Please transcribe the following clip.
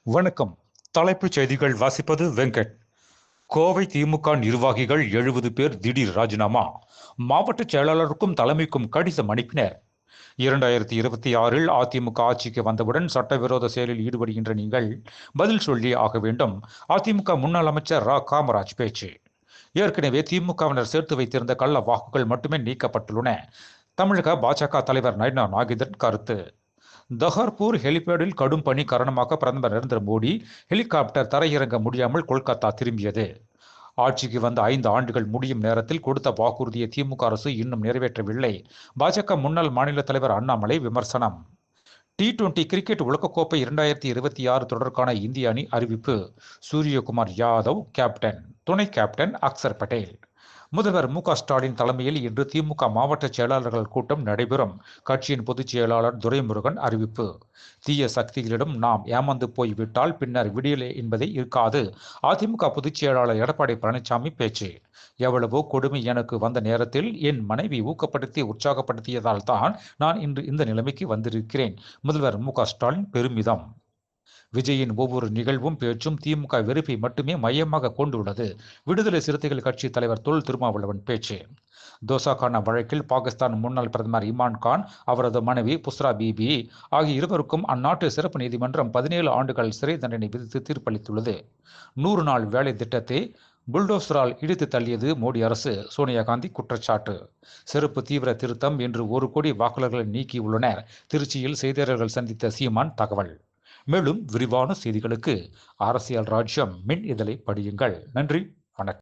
வணக்கம். தலைப்புச் செய்திகள் வாசிப்பது வெங்கட். கோவை திமுக நிர்வாகிகள் 70 பேர் திடீர் ராஜினாமா. மாவட்ட செயலாளருக்கும் தலைமைக்கும் கடிதம் அனுப்பினர். 2026இல் அதிமுக ஆட்சிக்கு வந்தவுடன் சட்டவிரோத செயலில் ஈடுபடுகின்ற நீங்கள் பதில் சொல்லி ஆக வேண்டும். அதிமுக முன்னாள் அமைச்சர் காமராஜ் பேச்சு. ஏற்கனவே திமுகவினர் சேர்த்து வைத்திருந்த கள்ள வாக்குகள் மட்டுமே நீக்கப்பட்டுள்ளன. தமிழக பாஜக தலைவர் நைனா நாகேந்திரன் கருத்து. தஹர்பூர் ஹெலிபேடில் கடும் பனி காரணமாக பிரதமர் நரேந்திர மோடி ஹெலிகாப்டர் தரையிறங்க முடியாமல் கொல்கத்தா திரும்பியது. ஆட்சிக்கு வந்த 5 ஆண்டுகள் முடியும் நேரத்தில் கொடுத்த வாக்குறுதியை திமுக அரசு இன்னும் நிறைவேற்றவில்லை. பாஜக முன்னாள் மாநில தலைவர் அண்ணாமலை விமர்சனம். T20 கிரிக்கெட் உலகக்கோப்பை 2026 தொடருக்கான இந்திய அணி அறிவிப்பு. சூரியகுமார் யாதவ் கேப்டன், துணை கேப்டன் அக்சர் பட்டேல். முதல்வர் மு.க.ஸ்டாலின் தலைமையில் இன்று திமுக மாவட்ட செயலாளர்கள் கூட்டம் நடைபெறும். கட்சியின் பொதுச் செயலாளர் துரைமுருகன் அறிவிப்பு. தீய சக்திகளிடம் நாம் ஏமாந்து போய்விட்டால் பின்னர் விடியலை என்பதை இருக்காது. அதிமுக பொதுச் செயலாளர் எடப்பாடி பழனிசாமி பேச்சு. எவ்வளவோ கொடுமை எனக்கு வந்த நேரத்தில் என் மனைவி ஊக்கப்படுத்தி உற்சாகப்படுத்தியதால் தான் நான் இன்று இந்த நிலைமைக்கு வந்திருக்கிறேன். முதல்வர் மு.க.ஸ்டாலின் பெருமிதம். விஜயின் ஒவ்வொரு நிகழ்வும் பேச்சும் திமுக வெறுப்பை மட்டுமே மையமாக கொண்டுள்ளது. விடுதலை சிறுத்தைகள் கட்சி தலைவர் தொல் திருமாவளவன் பேச்சு. தோசாகானா வழக்கில் பாகிஸ்தான் முன்னாள் பிரதமர் இமான் கான், அவரது மனைவி புஸ்ரா பீபி ஆகிய இருவருக்கும் அந்நாட்டு சிறப்பு நீதிமன்றம் 17 ஆண்டுகள் சிறை தண்டனை விதித்து தீர்ப்பளித்துள்ளது. 100 நாள் வேலை திட்டத்தை புல்டோசரால் இடித்து தள்ளியது மோடி அரசு. சோனியா காந்தி குற்றச்சாட்டு. சிறப்பு தீவிர திருத்தம் என்று 1 கோடி வாக்காளர்களை நீக்கியுள்ளனர். திருச்சியில் செய்தியாளர்கள் சந்தித்த சீமான் தகவல். மேலும் விரிவான செய்திகளுக்கு அரசியல் ராஜ்யம் மின் இதழை படியுங்கள். நன்றி.